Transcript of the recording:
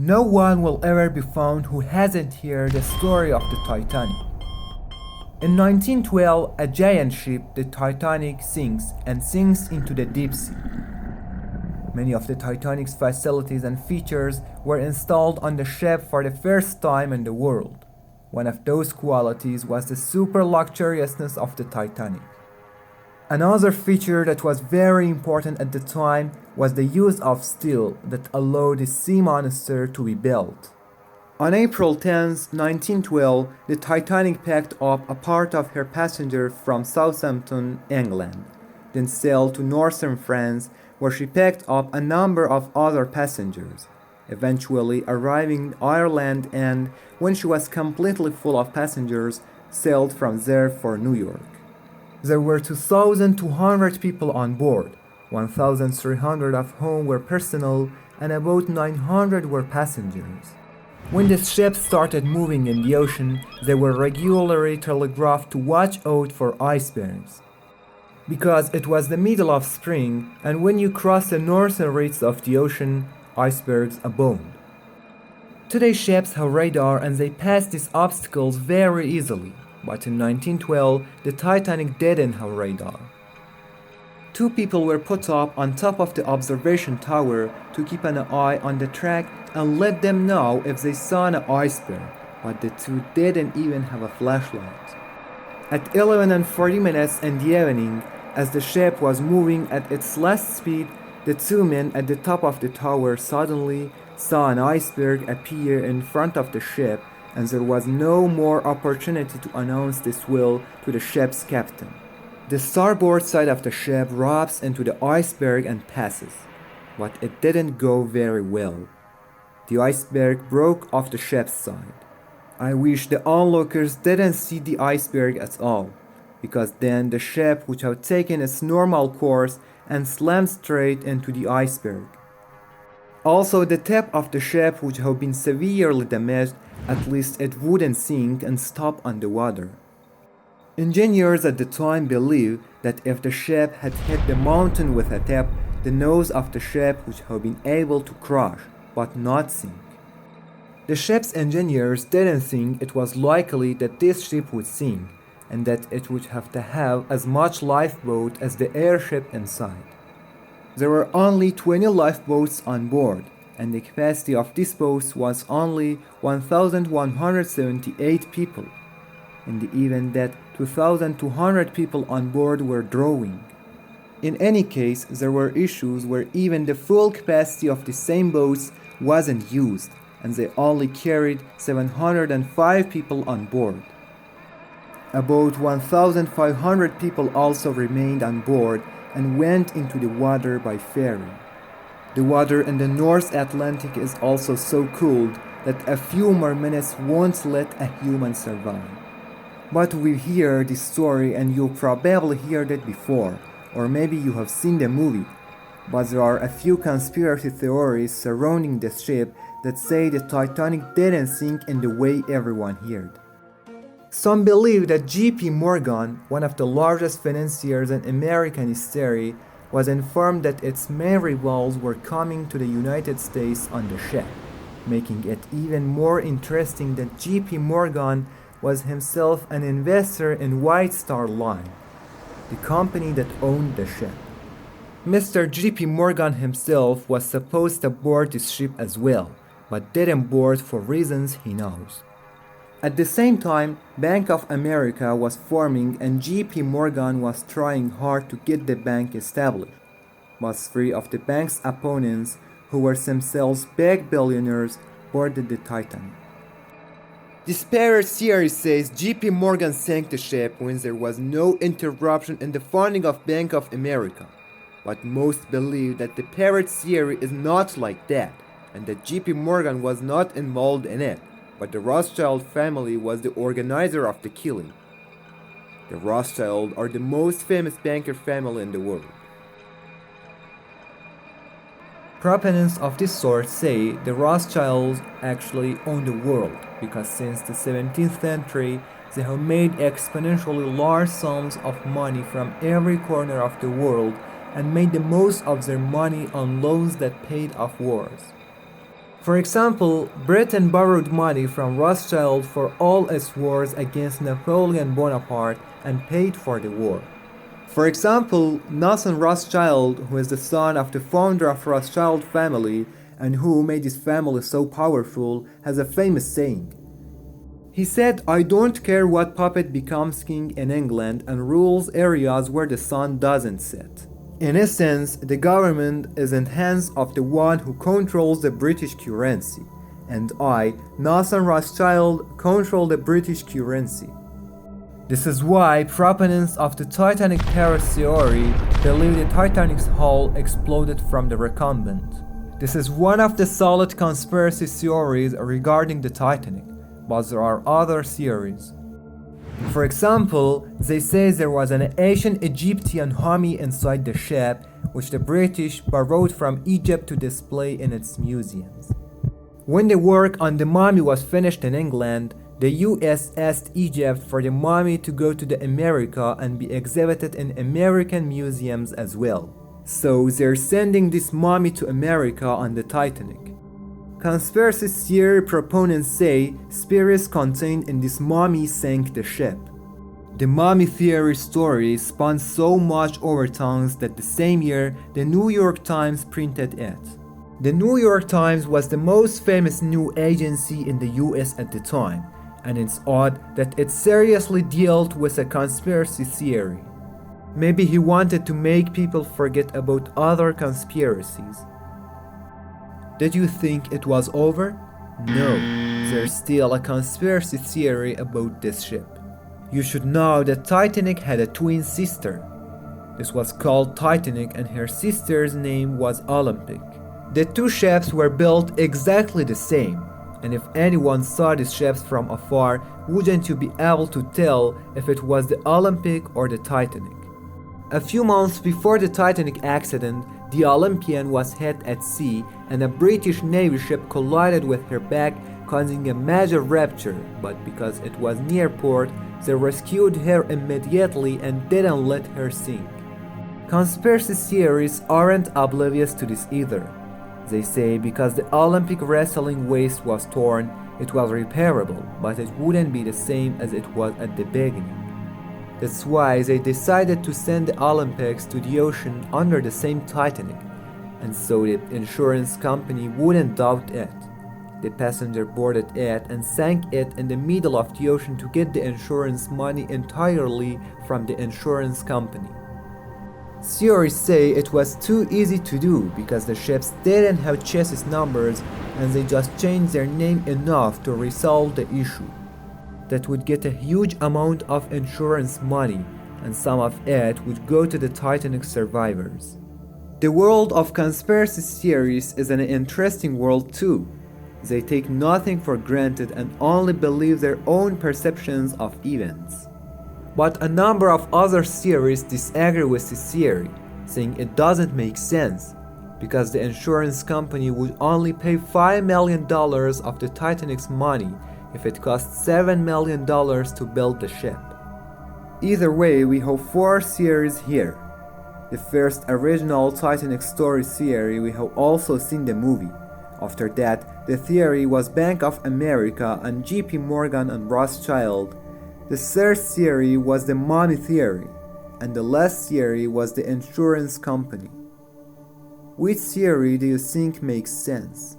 No one will ever be found who hasn't heard the story of the Titanic. In 1912, a giant ship, the Titanic, sinks into the deep sea. Many of the Titanic's facilities and features were installed on the ship for the first time in the world. One of those qualities was the super luxuriousness of the Titanic. Another feature that was very important at the time was the use of steel that allowed the sea monster to be built. On April 10, 1912, the Titanic packed up a part of her passengers from Southampton, England, then sailed to northern France, where she picked up a number of other passengers, eventually arriving in Ireland, and when she was completely full of passengers, sailed from there for New York. There were 2,200 people on board, 1,300 of whom were personnel and about 900 were passengers. When the ship started moving in the ocean, they were regularly telegraphed to watch out for icebergs. Because it was the middle of spring, and when you cross the northern reaches of the ocean, icebergs abound. Today ships have radar and they pass these obstacles very easily. But in 1912, the Titanic didn't have radar. Two people were put up on top of the observation tower to keep an eye on the track and let them know if they saw an iceberg, but the two didn't even have a flashlight. At 11:40 in the evening, as the ship was moving at its last speed, the two men at the top of the tower suddenly saw an iceberg appear in front of the ship, and there was no more opportunity to announce this will to the ship's captain. The starboard side of the ship rubs into the iceberg and passes, but it didn't go very well. The iceberg broke off the ship's side. I wish the onlookers didn't see the iceberg at all, because then the ship would have taken its normal course and slammed straight into the iceberg. Also, the tip of the ship would have been severely damaged, at least it wouldn't sink and stop underwater. Engineers at the time believed that if the ship had hit the mountain with a tip, the nose of the ship would have been able to crash, but not sink. The ship's engineers didn't think it was likely that this ship would sink, and that it would have to have as much lifeboat as the airship inside. There were only 20 lifeboats on board, and the capacity of these boats was only 1,178 people, in the event that 2,200 people on board were drowning. In any case, there were issues where even the full capacity of the same boats wasn't used, and they only carried 705 people on board. About 1,500 people also remained on board and went into the water by ferry. The water in the North Atlantic is also so cold that a few more minutes won't let a human survive. But we hear this story and you probably heard it before, or maybe you have seen the movie. But there are a few conspiracy theories surrounding the ship that say the Titanic didn't sink in the way everyone heard. Some believe that J.P. Morgan, one of the largest financiers in American history, was informed that its main rivals were coming to the United States on the ship, making it even more interesting that J.P. Morgan was himself an investor in White Star Line, the company that owned the ship. Mr. J.P. Morgan himself was supposed to board this ship as well, but didn't board for reasons he knows. At the same time, Bank of America was forming and J.P. Morgan was trying hard to get the bank established. But three of the bank's opponents, who were themselves big billionaires, boarded the Titanic. This pirate theory says J.P. Morgan sank the ship when there was no interruption in the funding of Bank of America. But most believe that the pirate theory is not like that, and that J.P. Morgan was not involved in it, but the Rothschild family was the organizer of the killing. The Rothschilds are the most famous banker family in the world. Proponents of this sort say the Rothschilds actually own the world, because since the 17th century, they have made exponentially large sums of money from every corner of the world and made the most of their money on loans that paid off wars. For example, Britain borrowed money from Rothschild for all its wars against Napoleon Bonaparte and paid for the war. For example, Nathan Rothschild, who is the son of the founder of Rothschild family and who made his family so powerful, has a famous saying. He said, "I don't care what puppet becomes king in England and rules areas where the sun doesn't set." In essence, the government is in hands of the one who controls the British currency, and I, Nathan Rothschild, control the British currency. This is why proponents of the Titanic terror theory believe the Titanic's hull exploded from the recumbent. This is one of the solid conspiracy theories regarding the Titanic, but there are other theories. For example, they say there was an ancient Egyptian mummy inside the ship, which the British borrowed from Egypt to display in its museums. When the work on the mummy was finished in England, the US asked Egypt for the mummy to go to the America and be exhibited in American museums as well. So they're sending this mummy to America on the Titanic. Conspiracy theory proponents say spirits contained in this mummy sank the ship. The mummy theory story spun so much overtones that the same year the New York Times printed it. The New York Times was the most famous news agency in the US at the time, and it's odd that it seriously dealt with a conspiracy theory. Maybe he wanted to make people forget about other conspiracies. Did you think it was over? No, there's still a conspiracy theory about this ship. You should know that Titanic had a twin sister. This was called Titanic and her sister's name was Olympic. The two ships were built exactly the same, and if anyone saw these ships from afar, wouldn't you be able to tell if it was the Olympic or the Titanic? A few months before the Titanic accident, the Olympian was hit at sea and a British Navy ship collided with her back, causing a major rupture, but because it was near port, they rescued her immediately and didn't let her sink. Conspiracy theories aren't oblivious to this either. They say because the Olympic wrestling waist was torn, it was repairable, but it wouldn't be the same as it was at the beginning. That's why they decided to send the Olympics to the ocean under the same Titanic, and so the insurance company wouldn't doubt it. The passenger boarded it and sank it in the middle of the ocean to get the insurance money entirely from the insurance company. Theories say it was too easy to do because the ships didn't have chassis numbers and they just changed their name enough to resolve the issue. That would get a huge amount of insurance money, and some of it would go to the Titanic survivors. The world of conspiracy theories is an interesting world too. They take nothing for granted and only believe their own perceptions of events. But a number of other theories disagree with this theory, saying it doesn't make sense, because the insurance company would only pay $5 million of the Titanic's money if it cost $7 million to build the ship. Either way, we have four theories here. The first original Titanic story theory, we have also seen the movie. After that, the theory was Bank of America and JP Morgan and Rothschild. The third theory was the mummy theory, and the last theory was the insurance company. Which theory do you think makes sense?